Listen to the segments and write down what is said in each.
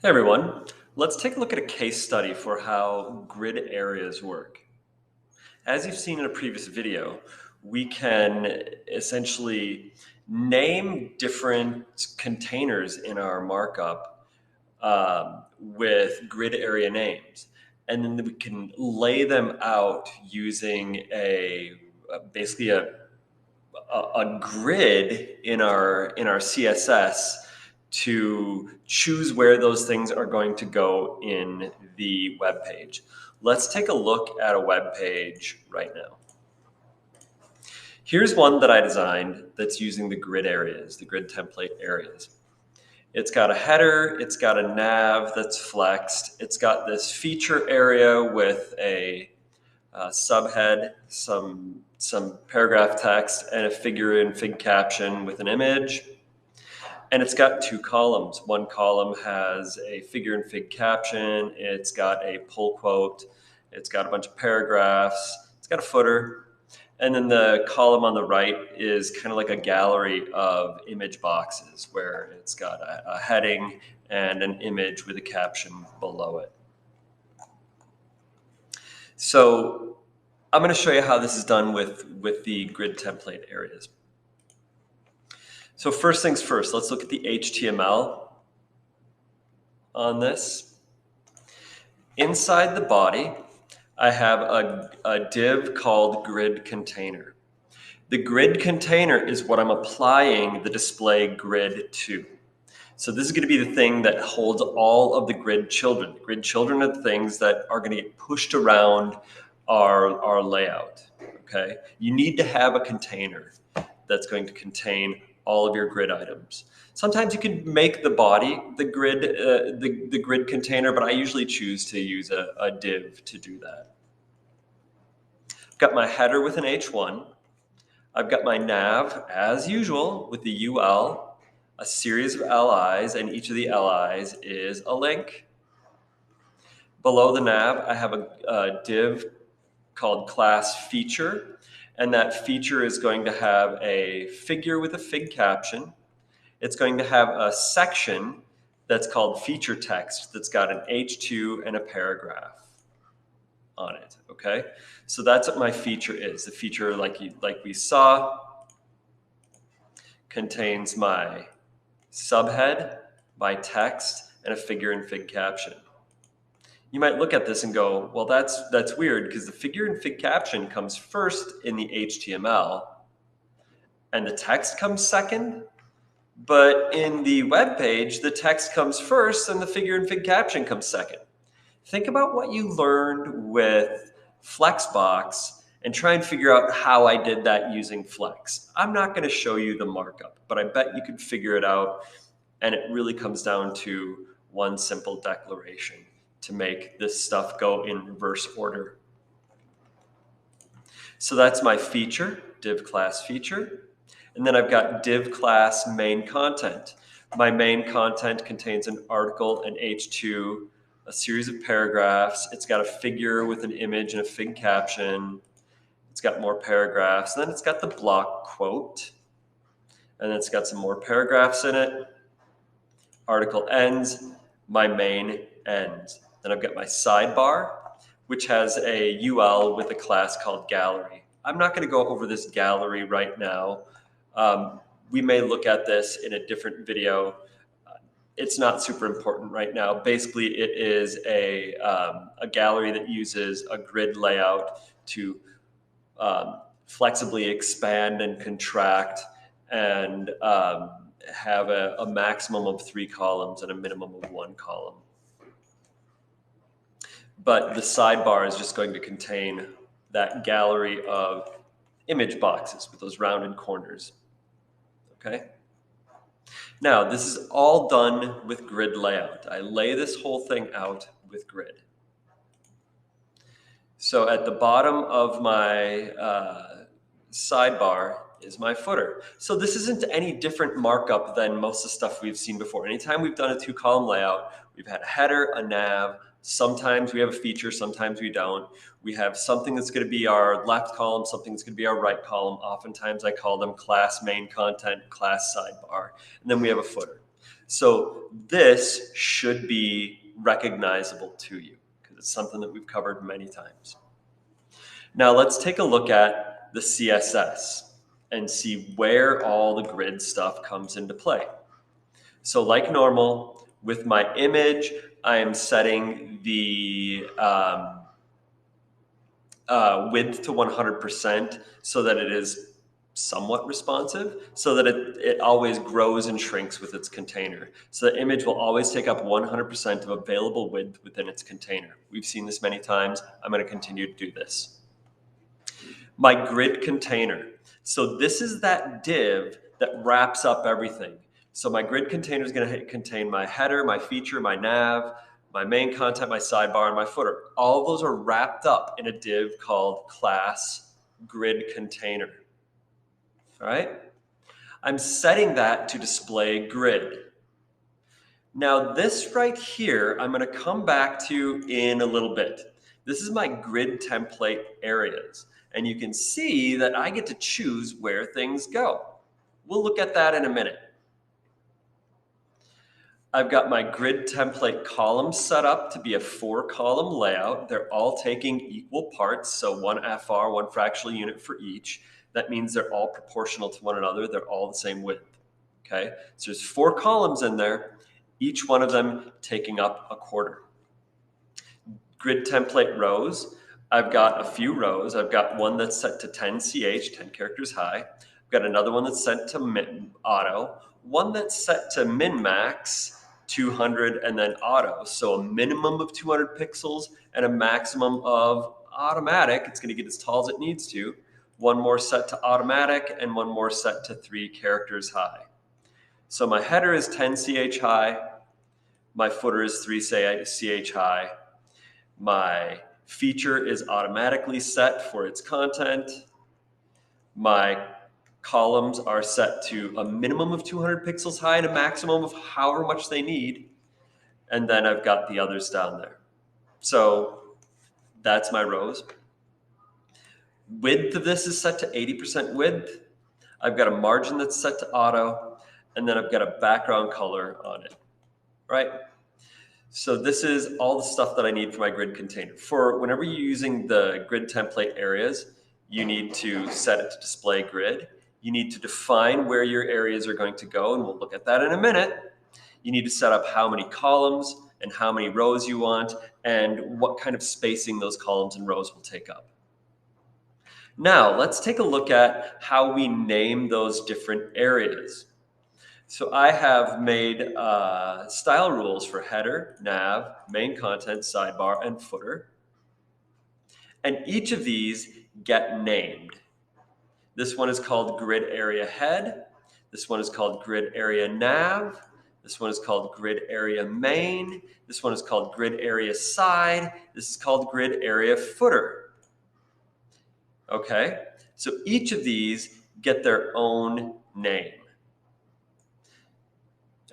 Hey everyone, let's take a look at a case study for how grid areas work. As you've seen in a previous video, we can essentially name different containers in our markup with grid area names. And then we can lay them out using basically a grid in our CSS to choose where those things are going to go in the web page. Let's take a look at a web page right now. Here's one that I designed that's using the grid areas, the grid template areas. It's got a header, it's got a nav that's flexed, it's got this feature area with a subhead, some paragraph text, and a figure and fig caption with an image. And it's got two columns. One column has a figure and fig caption. It's got a pull quote. It's got a bunch of paragraphs. It's got a footer. And then the column on the right is kind of like a gallery of image boxes where it's got a heading and an image with a caption below it. So I'm going to show you how this is done with the grid template areas. So first things first, let's look at the HTML on this. Inside the body, I have a div called grid container. The grid container is what I'm applying the display grid to. So this is going to be the thing that holds all of the grid children. The grid children are the things that are going to get pushed around our layout. Okay, you need to have a container that's going to contain all of your grid items. Sometimes you can make the body the grid container, but I usually choose to use a div to do that. I've got my header with an H1. I've got my nav, as usual, with the UL, a series of LIs, and each of the LIs is a link. Below the nav, I have a div called class feature, and that feature is going to have a figure with a fig caption. It's going to have a section that's called feature text that's got an H2 and a paragraph on it, okay? So that's what my feature is. The feature, like we saw, contains my subhead, my text, and a figure and fig caption. You might look at this and go, well, that's weird because the figure and fig caption comes first in the HTML and the text comes second. But in the web page, the text comes first and the figure and fig caption comes second. Think about what you learned with Flexbox and try and figure out how I did that using Flex. I'm not going to show you the markup, but I bet you could figure it out. And it really comes down to one simple declaration to make this stuff go in reverse order. So that's my feature, div class feature. And then I've got div class main content. My main content contains an article, an H2, a series of paragraphs. It's got a figure with an image and a fig caption. It's got more paragraphs. And then it's got the block quote. And then it's got some more paragraphs in it. Article ends, my main ends. Then I've got my sidebar, which has a UL with a class called gallery. I'm not going to go over this gallery right now. We may look at this in a different video. It's not super important right now. Basically, it is a gallery that uses a grid layout to flexibly expand and contract and have a maximum of 3 columns and a minimum of 1 column. But the sidebar is just going to contain that gallery of image boxes with those rounded corners. Okay? Now, this is all done with grid layout. I lay this whole thing out with grid. So at the bottom of my sidebar is my footer. So this isn't any different markup than most of the stuff we've seen before. Anytime we've done a 2-column layout, we've had a header, a nav. Sometimes we have a feature, sometimes we don't. We have something that's going to be our left column, something that's going to be our right column. Oftentimes I call them class main content, class sidebar. And then we have a footer. So this should be recognizable to you because it's something that we've covered many times. Now let's take a look at the CSS and see where all the grid stuff comes into play. So like normal, with my image, I am setting the width to 100% so that it is somewhat responsive, so that it always grows and shrinks with its container. So the image will always take up 100% of available width within its container. We've seen this many times. I'm going to continue to do this. My grid container. So this is that div that wraps up everything. So my grid container is going to contain my header, my feature, my nav, my main content, my sidebar, and my footer. All of those are wrapped up in a div called class grid container. All right? I'm setting that to display grid. Now this right here, I'm going to come back to in a little bit. This is my grid template areas. And you can see that I get to choose where things go. We'll look at that in a minute. I've got my grid template columns set up to be a 4-column layout. They're all taking equal parts, so one FR, one fractional unit for each. That means they're all proportional to one another. They're all the same width. Okay, so there's 4 columns in there, each one of them taking up a quarter. Grid template rows. I've got a few rows. I've got one that's set to 10 CH, 10 characters high. I've got another one that's set to auto, one that's set to min-max, 200, and then auto. So a minimum of 200 pixels and a maximum of automatic. It's going to get as tall as it needs to. One more set to automatic and one more set to 3 characters high. So my header is 10 CH high. My footer is 3 CH high. My feature is automatically set for its content. My columns are set to a minimum of 200 pixels high and a maximum of however much they need. And then I've got the others down there. So that's my rows. Width of this is set to 80% width. I've got a margin that's set to auto, and then I've got a background color on it, right? So this is all the stuff that I need for my grid container. For whenever you're using the grid template areas, you need to set it to display grid. You need to define where your areas are going to go, and we'll look at that in a minute. You need to set up how many columns and how many rows you want, and what kind of spacing those columns and rows will take up. Now, let's take a look at how we name those different areas. So I have made style rules for header, nav, main content, sidebar, and footer. And each of these get named. This one is called grid area head. This one is called grid area nav. This one is called grid area main. This one is called grid area side. This is called grid area footer. Okay, so each of these get their own name.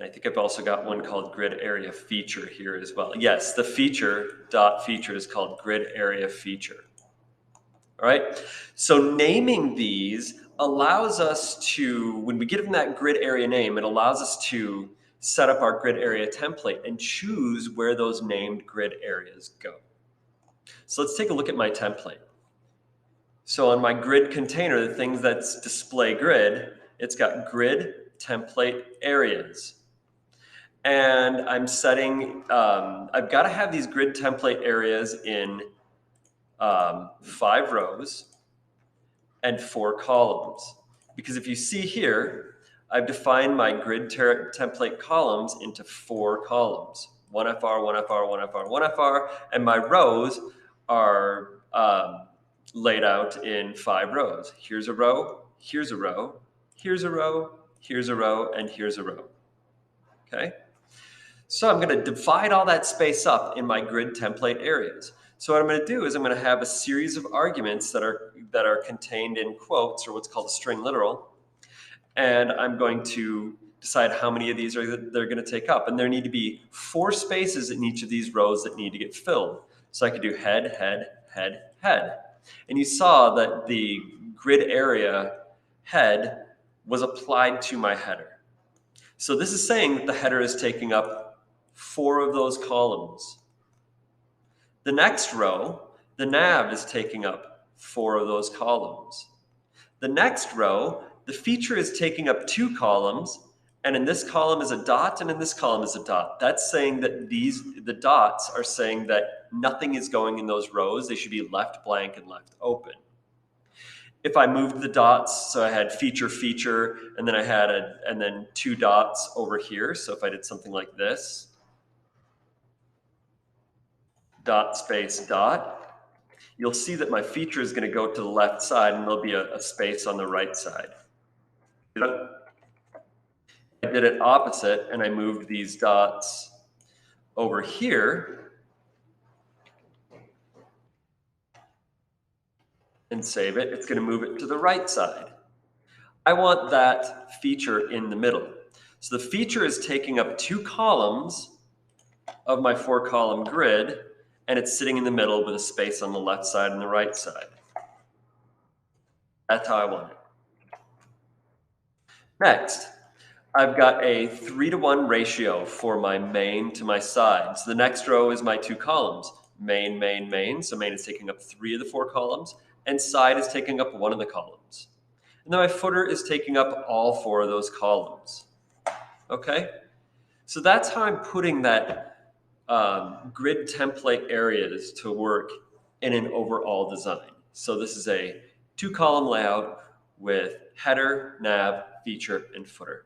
I think I've also got one called grid area feature here as well. Yes, the feature is called grid area feature. All right, so naming these allows us to, when we give them that grid area name, it allows us to set up our grid area template and choose where those named grid areas go. So let's take a look at my template. So on my grid container, the things that's display grid, it's got grid template areas. And I'm setting, I've got to have these grid template areas in 5 rows and 4 columns. Because if you see here, I've defined my grid template columns into 4 columns. 1FR, 1FR, 1FR, 1FR, and my rows are laid out in 5 rows. Here's a row, here's a row, here's a row, here's a row, and here's a row. Okay? So I'm going to divide all that space up in my grid template areas. So what I'm going to do is I'm going to have a series of arguments that are contained in quotes, or what's called a string literal, and I'm going to decide how many of these they're going to take up. And there need to be 4 spaces in each of these rows that need to get filled. So I could do head, head, head, head. And you saw that the grid area head was applied to my header. So this is saying that the header is taking up 4 of those columns. The next row, the nav is taking up 4 of those columns. The next row, the feature is taking up 2 columns, and in this column is a dot, and in this column is a dot. That's saying that the dots are saying that nothing is going in those rows. They should be left blank and left open. If I moved the dots, so I had feature, feature, and then I had and then 2 dots over here. So if I did something like this, dot space dot, you'll see that my feature is going to go to the left side and there'll be a space on the right side. I did it opposite and I moved these dots over here and save it. It's going to move it to the right side. I want that feature in the middle. So the feature is taking up 2 columns of my 4-column grid, and it's sitting in the middle with a space on the left side and the right side. That's how I want it. Next, I've got a 3-to-1 ratio for my main to my side. So the next row is my 2 columns, main, main, main. So main is taking up 3 of the 4 columns, and side is taking up 1 of the columns. And then my footer is taking up all 4 of those columns. Okay? So that's how I'm putting that grid template areas to work in an overall design. So this is a 2-column layout with header, nav, feature, and footer.